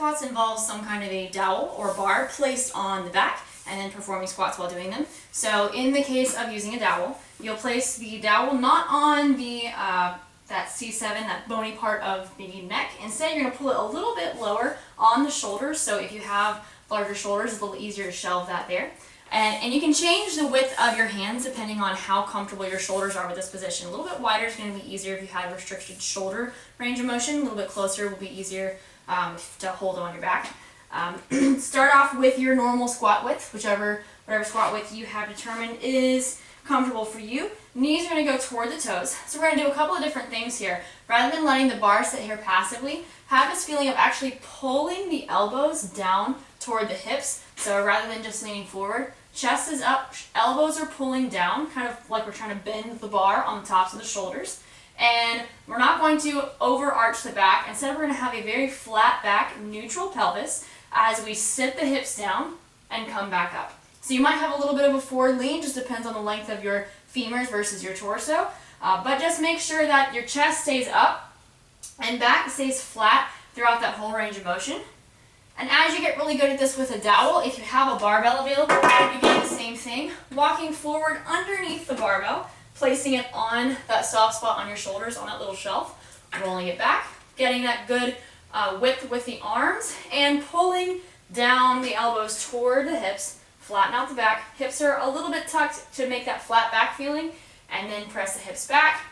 squats involve some kind of a dowel or bar placed on the back and then performing squats while doing them. So in the case of using a dowel, you'll place the dowel not on the that C7, that bony part of the neck. Instead, you're going to pull it a little bit lower on the shoulders. So if you have larger shoulders, it's a little easier to shelve that there. And you can change the width of your hands depending on how comfortable your shoulders are with this position. A little bit wider is going to be easier if you have restricted shoulder range of motion. A little bit closer will be easier to hold on your back. Start off with your normal squat width, whatever squat width you have determined is comfortable for you. Knees are going to go toward the toes. So we're going to do a couple of different things here. Rather than letting the bar sit here passively, have this feeling of actually pulling the elbows down toward the hips. So rather than just leaning forward, chest is up, elbows are pulling down, kind of like we're trying to bend the bar on the tops of the shoulders. And we're not going to overarch the back. Instead, we're going to have a very flat back, neutral pelvis as we sit the hips down and come back up. So you might have a little bit of a forward lean, just depends on the length of your femurs versus your torso. But just make sure that your chest stays up and back stays flat throughout that whole range of motion. And as you get really good at this with a dowel, if you have a barbell available, you do the same thing. Walking forward underneath the barbell, placing it on that soft spot on your shoulders, on that little shelf, rolling it back, getting that good width with the arms, and pulling down the elbows toward the hips. Flatten out the back. Hips are a little bit tucked to make that flat back feeling, and then press the hips back.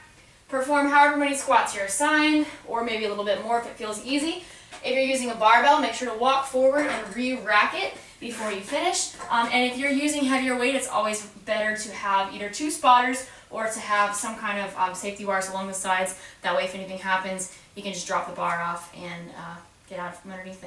Perform however many squats you're assigned, or maybe a little bit more if it feels easy. If you're using a barbell, make sure to walk forward and re-rack it before you finish. And if you're using heavier weight, it's always better to have either 2 spotters or to have some kind of safety bars along the sides. That way, if anything happens, you can just drop the bar off and get out from underneath it.